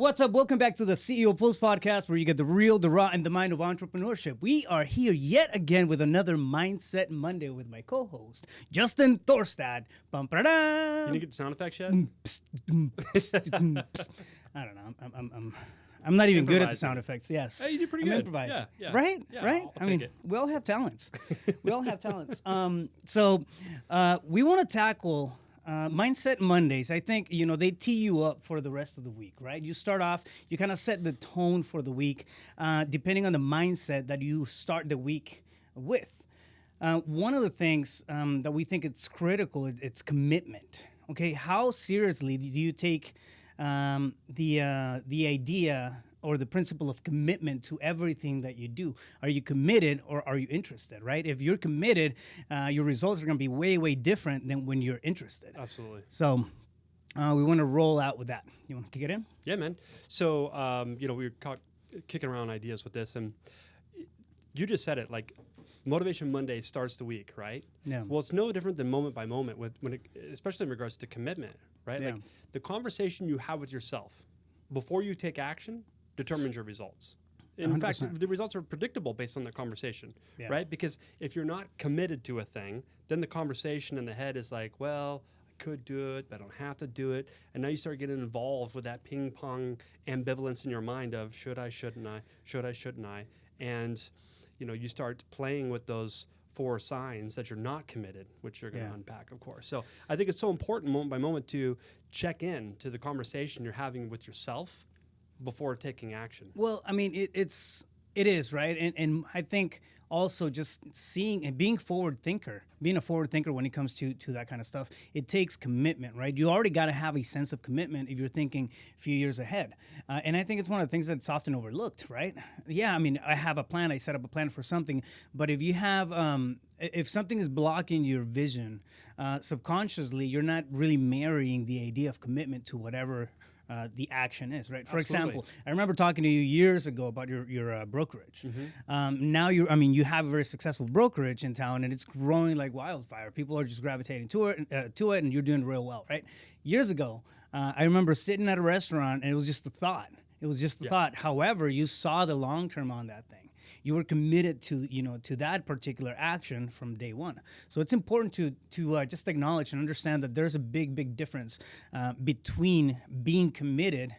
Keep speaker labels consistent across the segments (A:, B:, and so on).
A: what's up? Welcome back to the CEO Pulse podcast, where you get the real, the raw, and the mind of entrepreneurship. We are here yet again with another Mindset Monday with my co-host, Justin Thorstad.
B: You didn't get the sound effects yet?
A: I don't know. I'm not even good at the sound effects. Yes.
B: Hey, you did pretty good.
A: Improvising.
B: Yeah.
A: Right?
B: Yeah,
A: Right?
B: I'll take it.
A: We all have talents. We want to tackle Mindset Mondays. I think, they tee you up for the rest of the week, right? You start off, you kind of set the tone for the week, depending on the mindset that you start the week with. One of the things that we think it's critical, it's commitment. Okay, how seriously do you take the idea or the principle of commitment to everything that you do? Are you committed or are you interested, right? If you're committed, your results are going to be way, way different than when you're interested.
B: Absolutely.
A: So we want to roll out with that. You want to kick it in?
B: Yeah, man. So, we were kicking around ideas with this, and you just said it, like, Motivation Monday starts the week, right?
A: Yeah.
B: Well, it's no different than moment by moment, especially in regards to commitment, right?
A: Yeah.
B: Like, the conversation you have with yourself before you take action determines your results. In
A: 100%.
B: fact, the results are predictable based on the conversation,
A: Yeah.
B: right? Because if you're not committed to a thing, then the conversation in the head is like, well, I could do it, but I don't have to do it. And now you start getting involved with that ping pong ambivalence in your mind of should I, shouldn't I, should I, shouldn't I? And, you start playing with those 4 signs that you're not committed, which you're going to unpack, of course. So I think it's so important moment by moment to check in to the conversation you're having with yourself before taking action.
A: Well, I mean, it is, right? And I think also just seeing and being a forward thinker when it comes to that kind of stuff, it takes commitment, right? You already got to have a sense of commitment if you're thinking a few years ahead. And I think it's one of the things that's often overlooked, right? Yeah, I mean, I have a plan, I set up a plan for something, but if you have, if something is blocking your vision, subconsciously, you're not really marrying the idea of commitment to whatever the action is, right? For
B: Absolutely.
A: example, I remember talking to you years ago about your brokerage.
B: Mm-hmm.
A: Now you have a very successful brokerage in town, and it's growing like wildfire. People are just gravitating to it, and you're doing real well, right? Years ago, I remember sitting at a restaurant, and it was just a thought. It was just a thought. However, you saw the long term on that thing. You were committed to that particular action from day one. So it's important to just acknowledge and understand that there's a big difference between being committed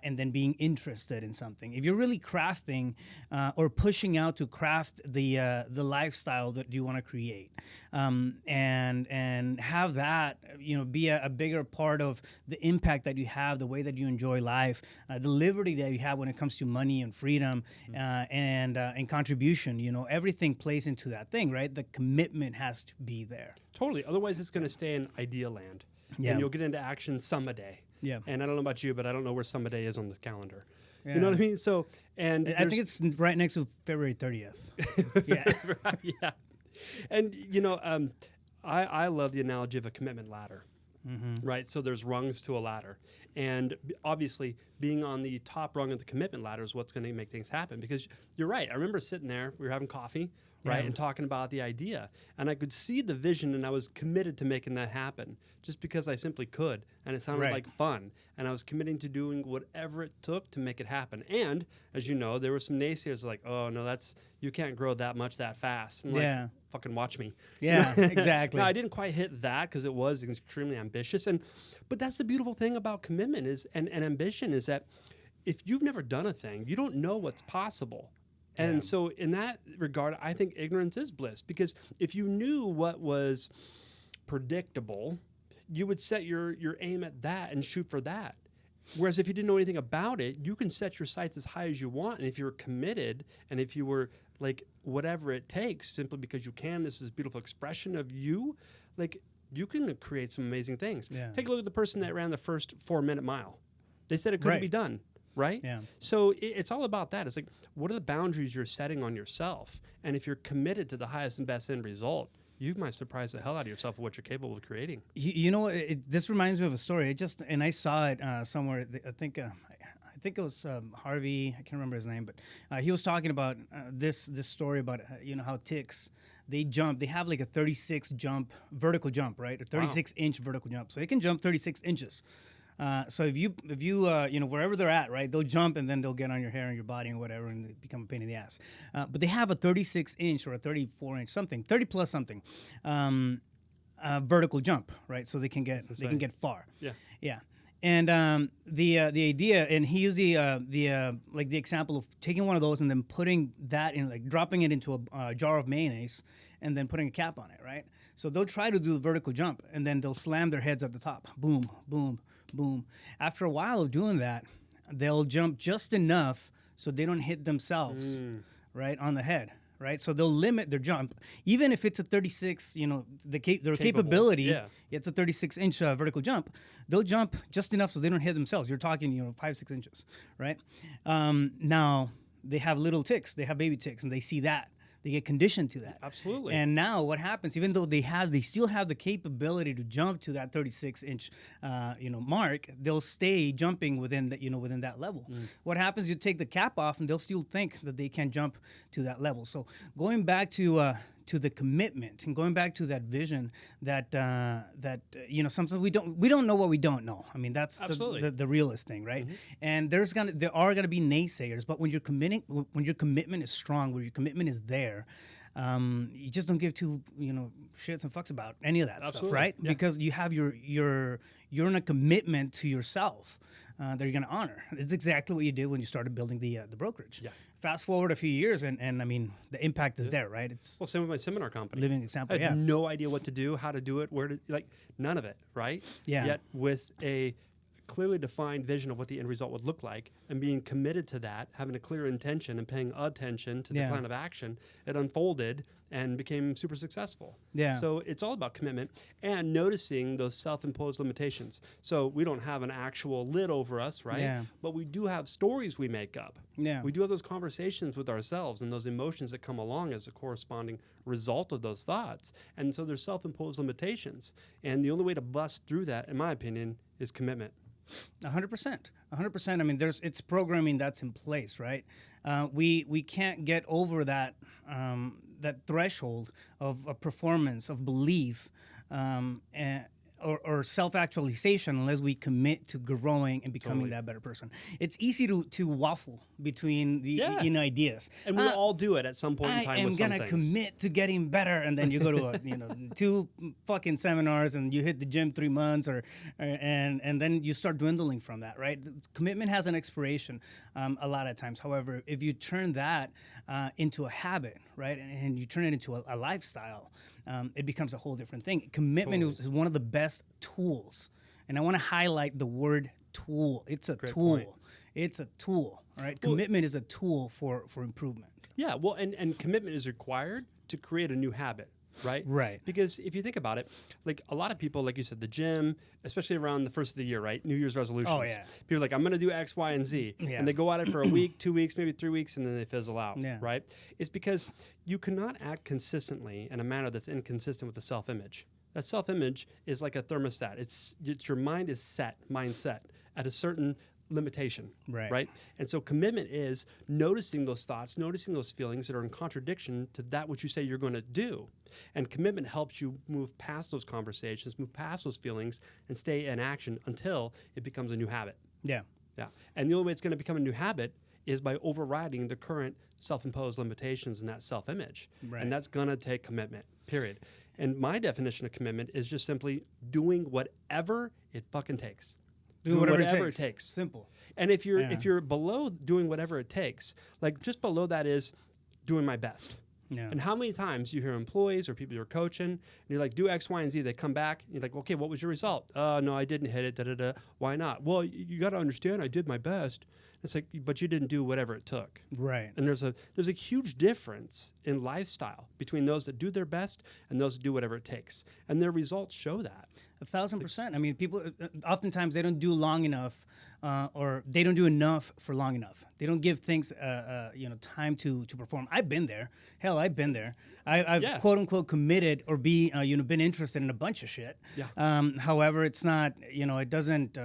A: and then being interested in something. If you're really crafting or pushing out to craft the lifestyle that you want to create, and have that be a bigger part of the impact that you have, the way that you enjoy life, the liberty that you have when it comes to money and freedom, and contribution. Everything plays into that thing, right? The commitment has to be there.
B: Totally. Otherwise, it's going to stay in idea land.
A: Yeah.
B: And you'll get into action someday.
A: Yeah.
B: And I don't know about you, but I don't know where someday is on the calendar.
A: Yeah.
B: You know what I mean? So, and
A: I think it's right next to February 30th. Yeah.
B: Right, yeah. And, I love the analogy of a commitment ladder, right? So there's rungs to a ladder. And obviously, being on the top rung of the commitment ladder is what's going to make things happen. Because you're right. I remember sitting there, we were having coffee, right, and talking about the idea. And I could see the vision, and I was committed to making that happen just because I simply could. And it sounded like fun. And I was committing to doing whatever it took to make it happen. And, as you know, there were some naysayers like, oh, no, you can't grow that much that fast. And like, fucking watch me.
A: Yeah, exactly.
B: No, I didn't quite hit that because it was extremely ambitious. But that's the beautiful thing about commitment and ambition is that if you've never done a thing, you don't know what's possible. And so in that regard, I think ignorance is bliss, because if you knew what was predictable, you would set your aim at that and shoot for that. Whereas if you didn't know anything about it, you can set your sights as high as you want. And if you're committed and if you were like whatever it takes, simply because you can, this is a beautiful expression of you, like you can create some amazing things.
A: Yeah.
B: Take a look at the person that ran the first 4-minute mile. They said it couldn't be done. Right?
A: Yeah.
B: So it's all about that. It's like, what are the boundaries you're setting on yourself? And if you're committed to the highest and best end result, you might surprise the hell out of yourself of what you're capable of creating.
A: You know, this reminds me of a story. And I saw it somewhere. I think it was Harvey. I can't remember his name, but he was talking about this story about how ticks, they jump. They have like a 36 vertical jump, right? A 36 inch vertical jump. So they can jump 36 inches. So if you wherever they're at, right, they'll jump and then they'll get on your hair and your body and whatever, and it become a pain in the ass. But they have a 36 inch or a 34 inch something, 30 plus something, vertical jump, right? So they can get far.
B: Yeah.
A: Yeah. And the idea, and he used the example of taking one of those and then putting that in, like dropping it into a jar of mayonnaise and then putting a cap on it, right? So they'll try to do the vertical jump and then they'll slam their heads at the top. Boom, boom, boom. After a while of doing that, they'll jump just enough so they don't hit themselves, right, on the head. Right, so they'll limit their jump, even if it's a 36. Their capability. It's a 36-inch vertical jump. They'll jump just enough so they don't hit themselves. You're talking, 5-6 inches, right? Now they have little ticks. They have baby ticks, and they see that. They get conditioned to that.
B: Absolutely.
A: And now what happens? Even though they still have the capability to jump to that 36-inch, mark. They'll stay jumping within that level. What happens? You take the cap off, and they'll still think that they can jump to that level. So going back to the commitment and going back to that vision that sometimes we don't know what we don't know. I mean, that's the realest thing, right? And there are gonna be naysayers, but when your commitment is strong, when your commitment is there, you just don't give two shits and fucks about any of that stuff, right? Yeah. Because you have you're in a commitment to yourself that you're gonna honor. It's exactly what you did when you started building the brokerage. Yeah. Fast forward a few years, and I mean, the impact is there, right? It's
B: same with my seminar company.
A: Living example.
B: I had no idea what to do, how to do it, none of it, right?
A: Yeah.
B: Yet with a clearly defined vision of what the end result would look like and being committed to that, having a clear intention and paying attention to the plan of action, it unfolded and became super successful.
A: Yeah.
B: So it's all about commitment and noticing those self-imposed limitations. So we don't have an actual lid over us, right?
A: Yeah.
B: But we do have stories we make up.
A: Yeah.
B: We do have those conversations with ourselves and those emotions that come along as a corresponding result of those thoughts. And so there's self-imposed limitations. And the only way to bust through that, in my opinion, is commitment.
A: 100%. I mean, it's programming that's in place, right? We can't get over that threshold of performance, of belief, or self-actualization unless we commit to growing and becoming that better person. It's easy to waffle between the ideas.
B: And we all do it at some point in time with some things.
A: I'm going to commit to getting better, and then you go to 2 fucking seminars and you hit the gym 3 months and then you start dwindling from that, right? Commitment has an expiration a lot of times. However, if you turn that into a habit, right, and you turn it into a lifestyle, it becomes a whole different thing. Commitment is one of the best tools. And I want to highlight the word tool. It's a tool. Point. It's a tool, all right? Commitment is a tool for improvement.
B: Yeah, well, and commitment is required to create a new habit, right?
A: Right.
B: Because if you think about it, like a lot of people, like you said, the gym, especially around the first of the year, right? New Year's resolutions.
A: Oh, yeah.
B: People are like, I'm going to do X, Y, and Z. Yeah. And they go at it for a week, 2 weeks, maybe 3 weeks, and then they fizzle out, right? It's because you cannot act consistently in a manner that's inconsistent with the self-image. That self-image is like a thermostat. It's your mind is mindset at a certain limitation, right? And so commitment is noticing those thoughts, noticing those feelings that are in contradiction to that which you say you're going to do. And commitment helps you move past those conversations, move past those feelings, and stay in action until it becomes a new habit.
A: Yeah.
B: And the only way it's going to become a new habit is by overriding the current self-imposed limitations in that self-image. Right. And that's going to take commitment, period. And my definition of commitment is just simply doing whatever it fucking takes.
A: Do whatever it takes. Simple.
B: And if you're below doing whatever it takes, like just below that is doing my best. Yeah. And how many times you hear employees or people you're coaching, and you're like, do X, Y, and Z. They come back, and you're like, okay, what was your result? No, I didn't hit it. Da da da. Why not? Well, you got to understand, I did my best. It's like, but you didn't do whatever it took.
A: Right.
B: And there's a huge difference in lifestyle between those that do their best and those that do whatever it takes, and their results show that.
A: 1,000%. I mean, people oftentimes they don't do long enough, or they don't do enough for long enough. They don't give things, time to perform. I've been there. Hell, I've been there. I've quote unquote committed or been interested in a bunch of shit. Yeah. However, it's not. It doesn't.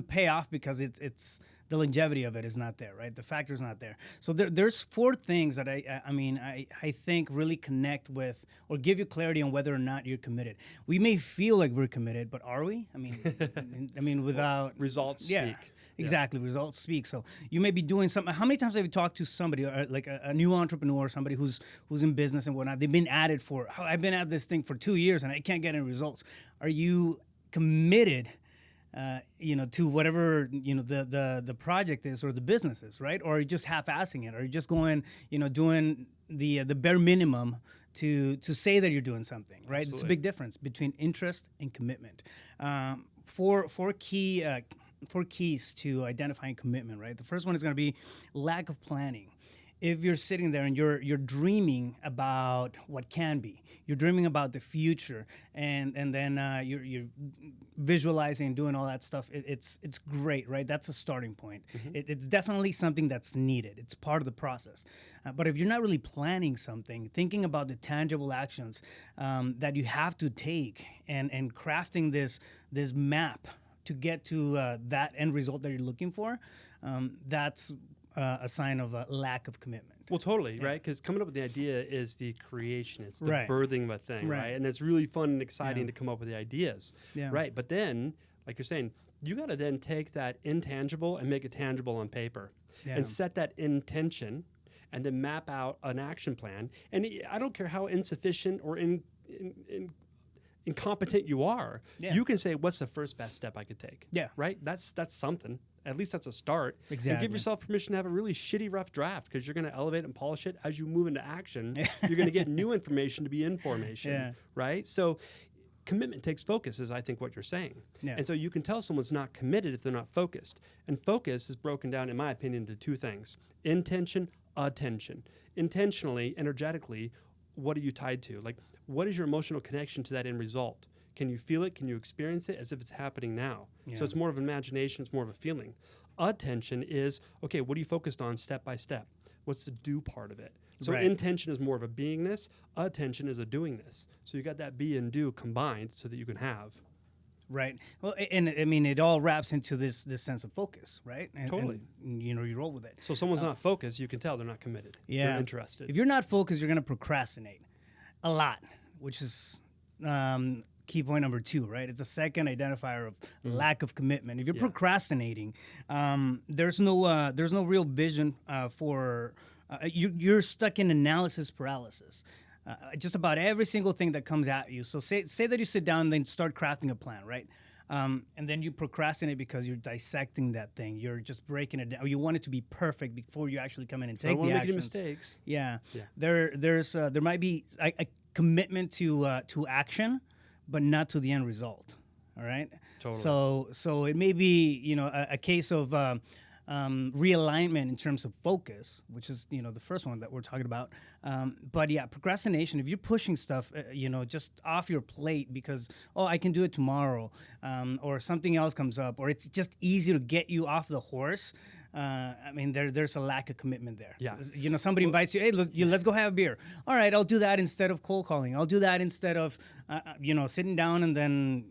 A: pay off because it's the longevity of it is not there, right? The factor is not there. So there's four things that I think really connect with or give you clarity on whether or not you're committed. We may feel like we're committed, but are we? I mean, without
B: results speak.
A: Exactly, results speak. So you may be doing something. How many times have you talked to somebody, like a new entrepreneur, somebody who's in business and whatnot? They've been at it for, I've been at this thing for 2 years and I can't get any results. Are you committed, to whatever the project is or the business is, right? Or are you just half-assing it? Or are you just going, doing the bare minimum to say that you're doing something, right?
B: Absolutely.
A: It's a big difference between interest and commitment. Four keys to identifying commitment, right? The first one is going to be lack of planning. If you're sitting there and you're dreaming about what can be, you're dreaming about the future, and then you're visualizing and doing all that stuff, it's great, right? That's a starting point. Mm-hmm. It's definitely something that's needed. It's part of the process. But if you're not really planning something, thinking about the tangible actions that you have to take, and crafting this map to get to that end result that you're looking for, that's a sign of a lack of commitment.
B: Well, totally, right? Because coming up with the idea is the creation. It's the
A: Right.
B: birthing of a thing, right? And it's really fun and exciting to come up with the ideas, right? But then, like you're saying, you got to then take that intangible and make it tangible on paper and set that intention and then map out an action plan. And I don't care how insufficient or incompetent you are, you can say, what's the first best step I could take?
A: Yeah.
B: Right? That's something. At least that's a start.
A: Exactly.
B: And give yourself permission to have a really shitty, rough draft, because you're going to elevate and polish it as you move into action. You're going to get new information to be information, right? So commitment takes focus, is I think what you're saying. Yeah. And so you can tell someone's not committed if they're not focused. And focus is broken down, in my opinion, into two things: intention, attention. Intentionally, energetically, what are you tied to? Like, what is your emotional connection to that end result? Can you feel it? Can you experience it as if it's happening now? Yeah. So it's more of an imagination. It's more of a feeling. Attention is, okay, what are you focused on step by step? What's the do part of it? So intention is more of a beingness. Attention is a doingness. So you got that be and do combined so that you can have.
A: Right. Well, and I mean, it all wraps into this sense of focus, right?
B: Totally.
A: And, you roll with it.
B: So someone's not focused, you can tell they're not committed.
A: Yeah.
B: They're interested.
A: If you're not focused, you're going to procrastinate a lot, which is key point number 2, right? It's a second identifier of lack of commitment. If you're procrastinating, there's no real vision for you're stuck in analysis paralysis. Just about every single thing that comes at you. So say that you sit down and then start crafting a plan, right? And then you procrastinate because you're dissecting that thing. You're just breaking it down. Or you want it to be perfect before you actually come in and take the actions.
B: I don't want to make any mistakes.
A: Yeah. There might be a commitment to action, but not to the end result. All right. Totally. So it may be a case of realignment in terms of focus, which is the first one that we're talking about. But yeah, procrastination. If you're pushing stuff, just off your plate because I can do it tomorrow, or something else comes up, or it's just easy to get you off the horse. I mean, there's a lack of commitment there.
B: Yeah.
A: Somebody invites you, hey, let's go have a beer. All right, I'll do that instead of cold calling. I'll do that instead of, sitting down and then,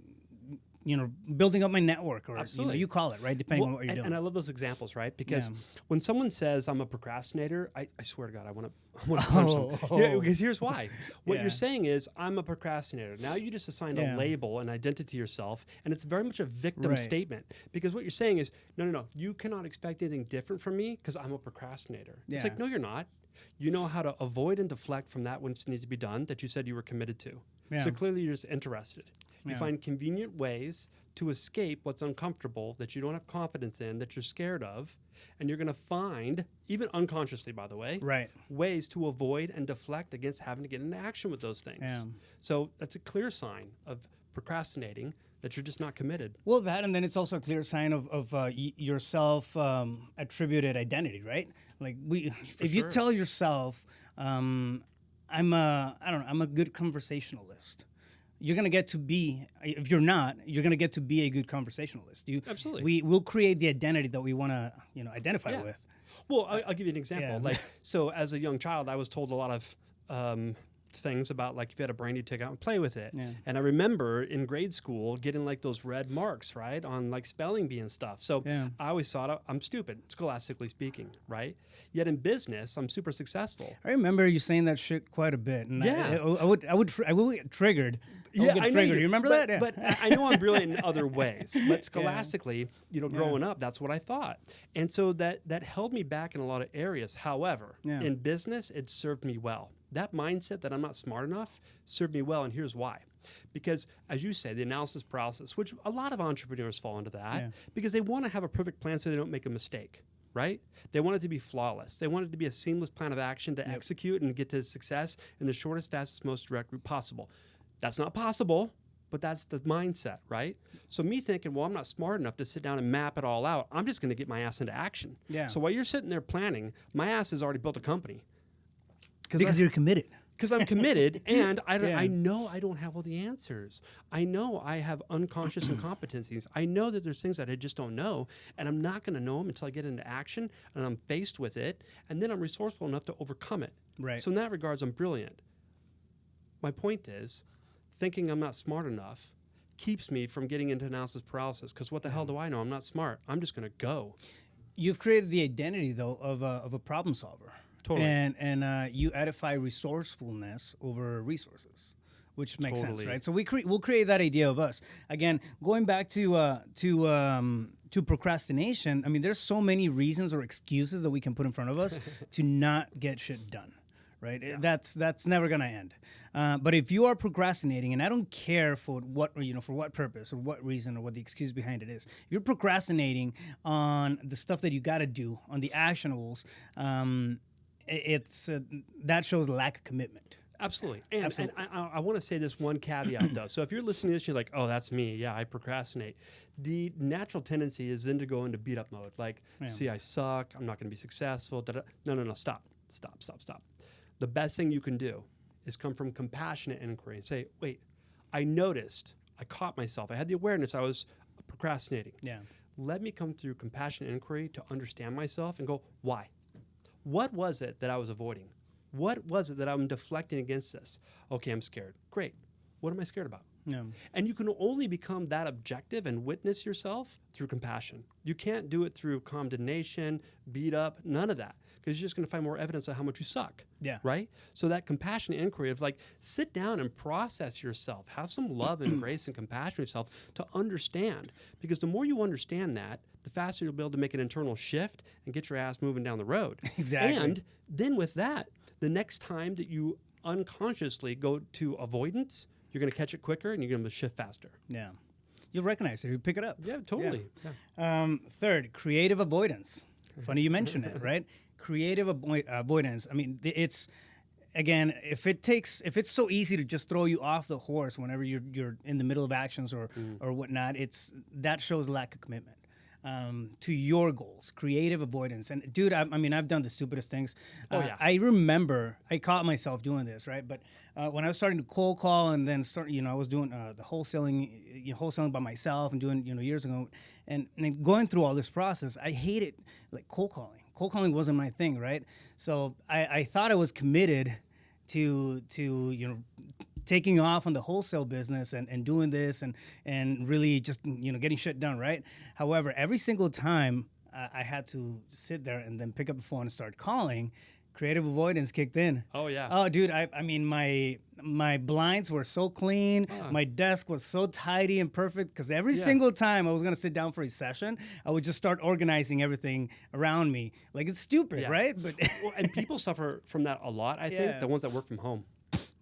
A: building up my network, or you call it, right, depending on what you're doing.
B: And I love those examples, right? Because when someone says I'm a procrastinator, I swear to God, I want to punch them. Yeah, because here's why. What you're saying is I'm a procrastinator. Now you just assigned a label, an identity to yourself, and it's very much a victim statement. Because what you're saying is, no, you cannot expect anything different from me because I'm a procrastinator. Yeah. It's like, no, you're not. You know how to avoid and deflect from that which needs to be done that you said you were committed to. Yeah. So clearly you're just interested. You find convenient ways to escape what's uncomfortable, that you don't have confidence in, that you're scared of, and you're going to find, even unconsciously, by the way, ways to avoid and deflect against having to get into action with those things. Yeah. So that's a clear sign of procrastinating, that you're just not committed.
A: Well, that, and then it's also a clear sign of your self-attributed identity, right? Like if you tell yourself, I'm a good conversationalist. You're going to get to be, if you're not, you're going to get to be a good conversationalist.
B: Absolutely.
A: We'll create the identity that we want to, identify with.
B: Well, I'll give you an example. So as a young child, I was told a lot of things about like if you had a brain, you'd take it out and play with it.
A: Yeah.
B: And I remember in grade school getting like those red marks, right, on like spelling bee and stuff. So
A: Yeah.
B: I always thought I'm stupid, scholastically speaking, right? Yet in business, I'm super successful.
A: I remember you saying that shit quite a bit, and
B: Yeah.
A: I would get triggered. I would get
B: I know
A: triggered.
B: do.
A: You remember
B: But-
A: that? Yeah.
B: But I know I'm brilliant in other ways. But scholastically, growing up, that's what I thought. And so that held me back in a lot of areas. However,
A: Yeah.
B: in business, it served me well. That mindset that I'm not smart enough served me well, and here's why. Because, as you say, the analysis paralysis, which a lot of entrepreneurs fall into that,
A: Yeah.
B: because they want to have a perfect plan so they don't make a mistake, right? They want it to be flawless. They want it to be a seamless plan of action to execute and get to success in the shortest, fastest, most direct route possible. That's not possible, but that's the mindset, right? So me thinking, well, I'm not smart enough to sit down and map it all out. I'm just going to get my ass into action.
A: Yeah.
B: So while you're sitting there planning, my ass has already built a company.
A: Because you're committed.
B: Because I'm committed, and
A: Yeah.
B: I know I don't have all the answers. I know I have unconscious incompetencies. I know that there's things that I just don't know, and I'm not going to know them until I get into action, and I'm faced with it, and then I'm resourceful enough to overcome it.
A: Right.
B: So in that regards, I'm brilliant. My point is, thinking I'm not smart enough keeps me from getting into analysis paralysis, because what the hell do I know? I'm not smart. I'm just going to go.
A: You've created the identity though of a problem solver.
B: Totally.
A: And you edify resourcefulness over resources, which makes sense,
B: Totally.
A: right? So we'll create that idea of us again. Going back to procrastination. I mean, there's so many reasons or excuses that we can put in front of us to not get shit done, right? That's never gonna end. But if you are procrastinating, and I don't care for what purpose or what reason or what the excuse behind it is, if you're procrastinating on the stuff that you got to do, on the actionables, that shows lack of commitment.
B: Absolutely. And I want to say this one caveat, though. So if you're listening to this, you're like, oh, that's me. Yeah, I procrastinate. The natural tendency is then to go into beat up mode. Like, see, I suck. I'm not going to be successful. Da-da. No. Stop. The best thing you can do is come from compassionate inquiry and say, wait, I noticed, I caught myself. I had the awareness I was procrastinating.
A: Yeah.
B: Let me come through compassionate inquiry to understand myself and go, why? What was it that I was avoiding? What was it that I'm deflecting against this? Okay, I'm scared. Great. What am I scared about?
A: Yeah.
B: And you can only become that objective and witness yourself through compassion. You can't do it through condemnation, beat up, none of that, because you're just going to find more evidence of how much you suck.
A: Yeah.
B: Right? So that compassionate inquiry of like, sit down and process yourself. Have some love and grace and compassion for yourself to understand. Because the more you understand that, the faster you'll be able to make an internal shift and get your ass moving down the road.
A: Exactly.
B: And then with that, the next time that you unconsciously go to avoidance, you're going to catch it quicker and you're going to shift faster.
A: Yeah. You'll recognize it. You pick it up.
B: Yeah, totally. Yeah.
A: Third, creative avoidance. Funny you mention it, right? Creative avoidance. I mean, it's again, if it's so easy to just throw you off the horse whenever you're in the middle of actions or whatnot, that shows lack of commitment to your goals. Creative avoidance. And dude, I've done the stupidest things. I remember I caught myself doing this, right? But when I was starting to cold call and then I was doing the wholesaling by myself and doing years ago, and going through all this process, I hated like cold calling. Cold calling wasn't my thing, right? So I thought I was committed to taking off on the wholesale business and doing this and really just getting shit done, right? However, every single time I had to sit there and then pick up the phone and start calling, creative avoidance kicked in.
B: Oh yeah.
A: Oh dude, I mean my blinds were so clean, my desk was so tidy and perfect, because every single time I was gonna sit down for a session, I would just start organizing everything around me. Like, it's stupid, right? But
B: and people suffer from that a lot, I think, the ones that work from home.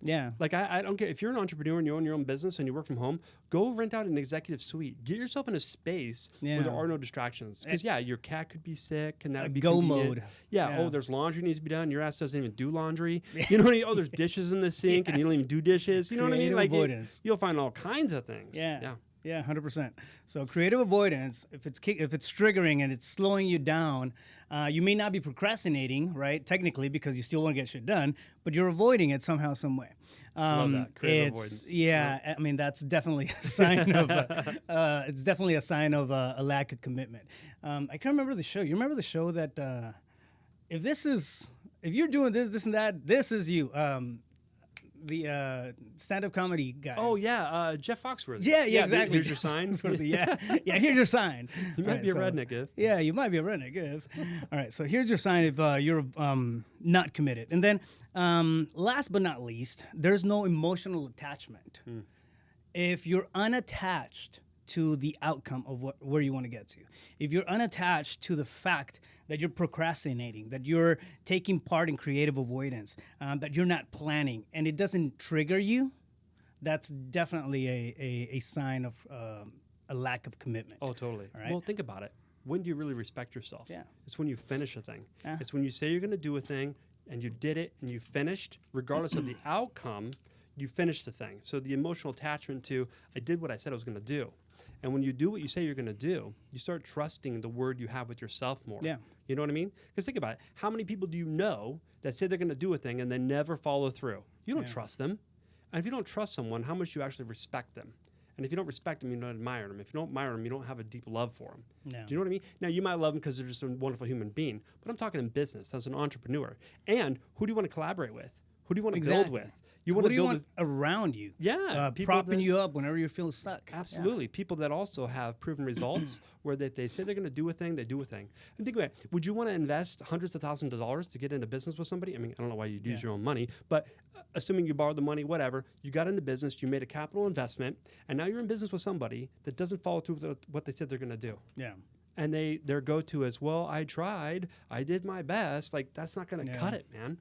A: yeah.
B: Like, I don't care. If you're an entrepreneur and you own your own business and you work from home, go rent out an executive suite. Get yourself in a space where there are no distractions. Because, your cat could be sick and that would be
A: go
B: convenient.
A: mode.
B: Yeah. Oh, there's laundry needs to be done. Your ass doesn't even do laundry. You know what I mean? Oh, there's dishes in the sink and you don't even do dishes. You know what I mean? Like,
A: avoidance.
B: you'll find all kinds of things.
A: Yeah, 100%. So creative avoidance, if it's triggering and it's slowing you down, you may not be procrastinating, right? Technically, because you still want to get shit done, but you're avoiding it somehow, some way.
B: Love that. Creative avoidance.
A: Yeah, I mean, that's definitely a sign of a lack of commitment. I can't remember the show. You remember the show that if you're doing this and that, this is you. the stand-up comedy guys.
B: Oh yeah, Jeff Foxworthy.
A: Yeah, exactly.
B: Here's your sign.
A: yeah, here's your sign.
B: You might be a redneck if.
A: Yeah, you might be a redneck if. All right, so here's your sign if you're not committed. And then last but not least, there's no emotional attachment. If you're unattached to the outcome of where you want to get to, if you're unattached to the fact that you're procrastinating, that you're taking part in creative avoidance, that you're not planning, and it doesn't trigger you, that's definitely a sign of a lack of commitment.
B: Oh, totally.
A: All right?
B: Well, think about it. When do you really respect yourself?
A: Yeah.
B: It's when you finish a thing.
A: Yeah.
B: It's when you say you're going to do a thing and you did it and you finished, regardless of the outcome, you finished the thing. So the emotional attachment to, I did what I said I was going to do. And when you do what you say you're going to do, you start trusting the word you have with yourself more.
A: Yeah.
B: You know what I mean? Because think about it. How many people do you know that say they're going to do a thing and then never follow through? You don't trust them. And if you don't trust someone, how much do you actually respect them? And if you don't respect them, you don't admire them. If you don't admire them, you don't have a deep love for them.
A: No.
B: Do you know what I mean? Now, you might love them because they're just a wonderful human being, but I'm talking in business as an entrepreneur. And who do you want to collaborate with? Who do you want to build with? You want
A: Who
B: to
A: do you
B: build
A: want around you?
B: Yeah, people
A: propping
B: that-
A: you up whenever you feel stuck.
B: Absolutely. People that also have proven results where they say they're going to do a thing, they do a thing. And think about it. Would you want to invest hundreds of thousands of dollars to get into business with somebody? I mean, I don't know why you'd use your own money, but assuming you borrowed the money, whatever, you got into business, you made a capital investment, and now you're in business with somebody that doesn't follow through with what they said they're going to do.
A: Yeah.
B: And their go-to is, well, I tried, I did my best. Like, that's not going to cut it, man.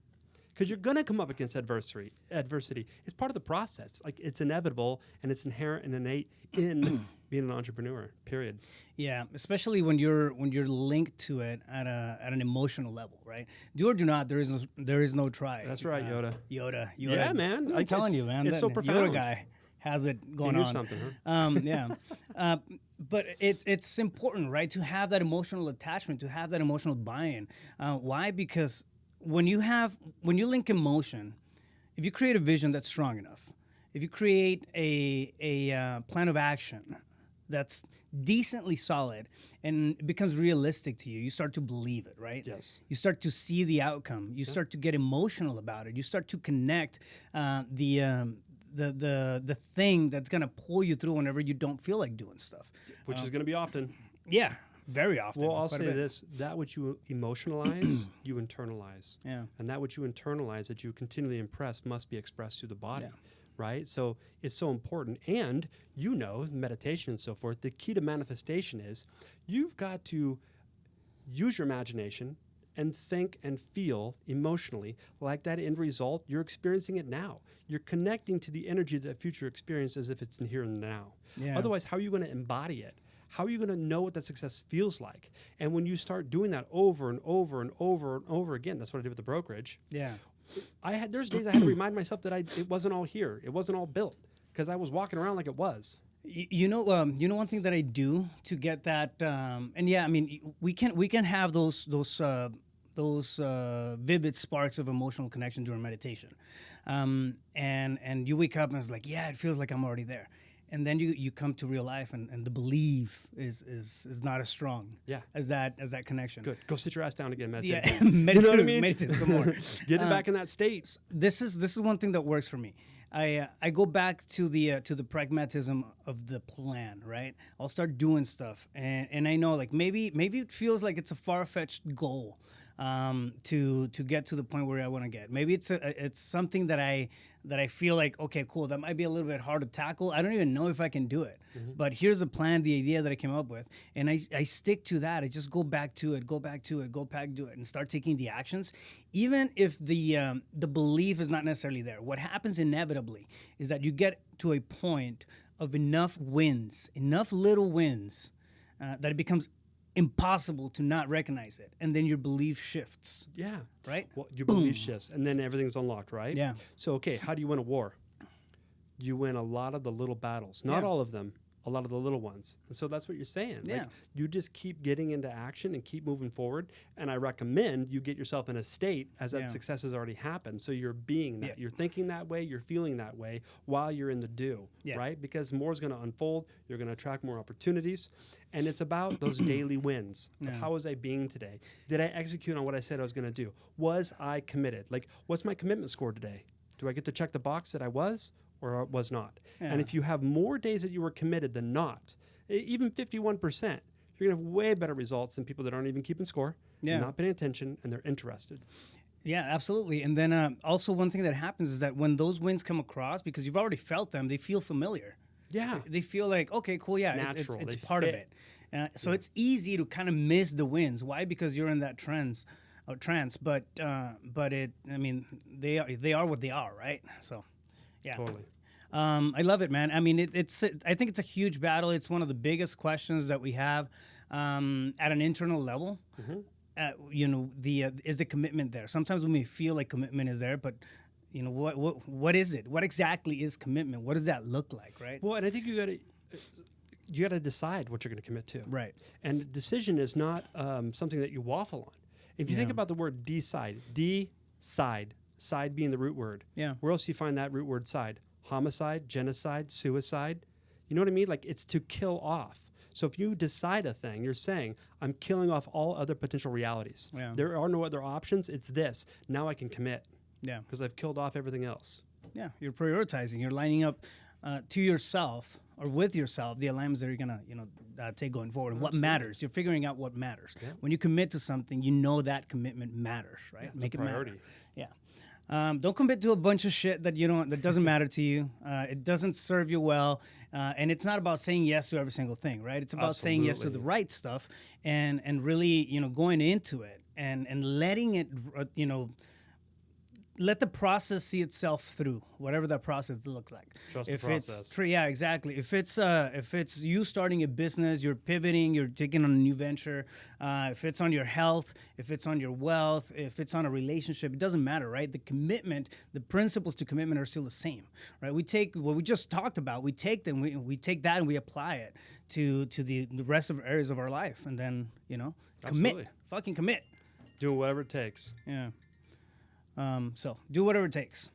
B: Because you're going to come up against adversity. It's part of the process. Like, it's inevitable, and it's inherent and innate in being an entrepreneur, period.
A: Yeah, especially when you're linked to it at an emotional level, right? Do or do not, there is no try.
B: That's right, Yoda.
A: Yoda.
B: Yeah, man.
A: I'm
B: Like,
A: telling you, man.
B: It's so
A: that
B: profound.
A: Yoda guy has it going
B: He knew
A: on.
B: something, huh?
A: Yeah. But it's important, right, to have that emotional attachment, to have that emotional buy-in. Why? Because when you link emotion, if you create a vision that's strong enough, if you create a plan of action that's decently solid and it becomes realistic to you, you start to believe it, right?
B: Yes.
A: You start to see the outcome. You start to get emotional about it. You start to connect the thing that's gonna pull you through whenever you don't feel like doing stuff.
B: Which is going to be often.
A: Yeah, very often.
B: Well, I'll
A: quite a
B: say
A: bit.
B: this. That which you emotionalize, you internalize.
A: Yeah.
B: And that which you internalize that you continually impress must be expressed through the body.
A: Yeah.
B: Right? So it's so important. And meditation and so forth, the key to manifestation is you've got to use your imagination and think and feel emotionally like that end result. You're experiencing it now. You're connecting to the energy of that future experience as if it's in here and now.
A: Yeah.
B: Otherwise, how are you going to embody it? How are you going to know what that success feels like? And when you start doing that over and over and over and over again, that's what I did with the brokerage.
A: Yeah.
B: There's days I had to remind myself that it wasn't all here. It wasn't all built because I was walking around like it was.
A: You know one thing that I do to get that, and yeah, I mean, we can have those vivid sparks of emotional connection during meditation, and you wake up and it's like, yeah, it feels like I'm already there, and then you come to real life and the belief is not as strong, as that connection.
B: Good. Go sit your ass down again, meditate.
A: Yeah, meditate,
B: you know what I mean?
A: meditate some more.
B: Get it back in that state.
A: This is one thing that works for me. I go back to the pragmatism of the plan, right? I'll start doing stuff, and I know like maybe it feels like it's a far-fetched goal to get to the point where I want to get. Maybe it's something that I feel like, okay, cool, that might be a little bit hard to tackle. I don't even know if I can do it. Mm-hmm. But here's a plan, the idea that I came up with, and I stick to that. I just go back to it, and start taking the actions, even if the belief is not necessarily there. What happens inevitably is that you get to a point of enough little wins, that it becomes impossible to not recognize it, and then your belief shifts.
B: Yeah.
A: Right?
B: Well, your belief shifts, and then everything's unlocked, right?
A: Yeah.
B: So, okay, how do you win a war? You win a lot of the little battles. Not all of them, a lot of the little ones. And so that's what you're saying.
A: Yeah.
B: Like, you just keep getting into action and keep moving forward. And I recommend you get yourself in a state as that success has already happened. So you're being that. Yeah. You're thinking that way. You're feeling that way while you're in the do, right? Because more is going to unfold. You're going to attract more opportunities. And it's about those daily wins. How was I being today? Did I execute on what I said I was going to do? Was I committed? Like, what's my commitment score today? Do I get to check the box that I was or was not?
A: Yeah.
B: And if you have more days that you were committed than not, even 51%, you're going to have way better results than people that aren't even keeping score, not paying attention, and they're interested.
A: Yeah, absolutely. And then also one thing that happens is that when those wins come across, because you've already felt them, they feel familiar.
B: Yeah.
A: They feel like, okay, cool, yeah,
B: Natural.
A: it's
B: They
A: part
B: fit.
A: of it. So it's easy to kind of miss the wins. Why? Because you're in that trance. But they are what they are, right? So, yeah.
B: Totally.
A: I love it, man. I mean, I think it's a huge battle. It's one of the biggest questions that we have at an internal level. Is the commitment there? Sometimes we may feel like commitment is there, but what is it? What exactly is commitment? What does that look like, right?
B: Well, and I think you got to decide what you're going to commit to.
A: Right.
B: And decision is not something that you waffle on. If you think about the word decide, side being the root word.
A: Yeah.
B: Where else do you find that root word side? Homicide, genocide, suicide. You know what I mean? Like, it's to kill off. So if you decide a thing, you're saying, I'm killing off all other potential realities.
A: Yeah.
B: There are no other options. It's this. Now I can commit.
A: Yeah.
B: Because I've killed off everything else.
A: Yeah. You're prioritizing. You're lining up to yourself or with yourself the alignments that you're gonna take going forward and what matters. You're figuring out what matters. Yeah. When you commit to something, you know that commitment matters, right?
B: Yeah, make it priority.
A: Matter. Yeah. Don't commit to a bunch of shit that that doesn't matter to you. It doesn't serve you well, and it's not about saying yes to every single thing, right? It's about saying yes to the right stuff and really going into it and letting it let the process see itself through, whatever that process looks like.
B: Trust the process.
A: Yeah, exactly. If it's you starting a business, you're pivoting, you're taking on a new venture, if it's on your health, if it's on your wealth, if it's on a relationship, it doesn't matter, right? The commitment, the principles to commitment are still the same, right? We take what we just talked about, we take them, we take that and we apply it to the rest of areas of our life, and then commit, fucking commit.
B: Do whatever it takes.
A: Yeah. So do whatever it takes.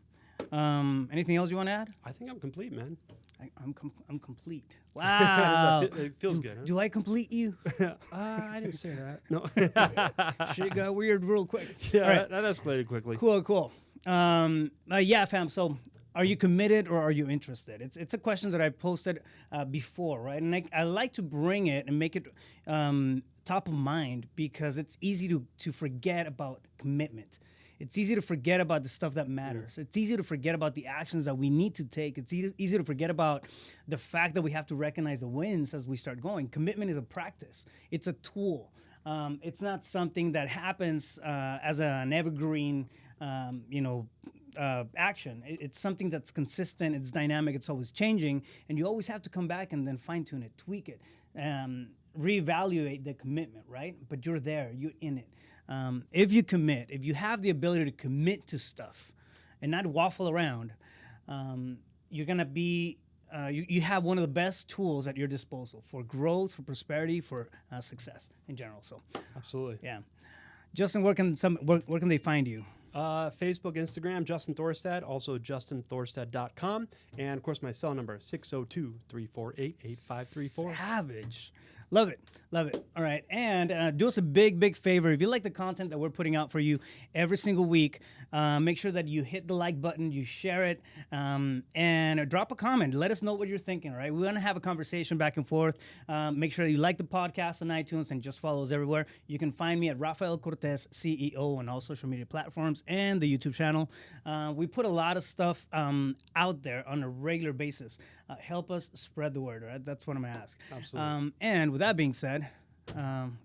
A: Anything else you want to add?
B: I think I'm complete, man.
A: I'm complete. Wow.
B: It feels good. Huh?
A: Do I complete you?
B: I didn't say that. No.
A: Shit got weird real quick.
B: Yeah,
A: right.
B: that escalated quickly.
A: Cool. Yeah, fam. So, are you committed or are you interested? It's a question that I've posted before, right? And I like to bring it and make it top of mind because it's easy to forget about commitment. It's easy to forget about the stuff that matters. It's easy to forget about the actions that we need to take. It's easy to forget about the fact that we have to recognize the wins as we start going. Commitment is a practice. It's a tool. It's not something that happens as an evergreen, action. It's something that's consistent. It's dynamic. It's always changing, and you always have to come back and then fine tune it, tweak it, reevaluate the commitment, right? But you're there. You're in it. If you commit, if you have the ability to commit to stuff and not waffle around, you're going to be, you have one of the best tools at your disposal for growth, for prosperity, for success in general. So,
B: absolutely.
A: Yeah. Justin, where can they find you?
B: Facebook, Instagram, Justin Thorstad, also justinthorstad.com. And, of course, my cell number, 602-348-8534.
A: Savage. Love it. All right. And do us a big favor. If you like the content that we're putting out for you every single week, make sure that you hit the like button, you share it, and drop a comment. Let us know what you're thinking, all right? We want to have a conversation back and forth. Make sure that you like the podcast on iTunes and just follow us everywhere. You can find me at Rafael Cortez, CEO, on all social media platforms and the YouTube channel. We put a lot of stuff out there on a regular basis. Help us spread the word, all right? That's what I'm going to ask.
B: Absolutely.
A: And with that being said,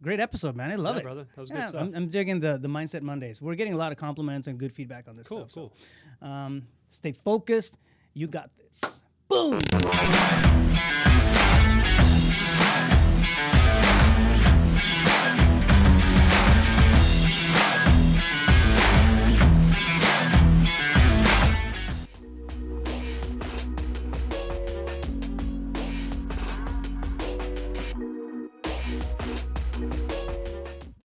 A: great episode, man. I love it.
B: Brother. That was good stuff.
A: I'm digging the Mindset Mondays. We're getting a lot of compliments and good feedback on this stuff.
B: Cool.
A: So, stay focused. You got this. Boom.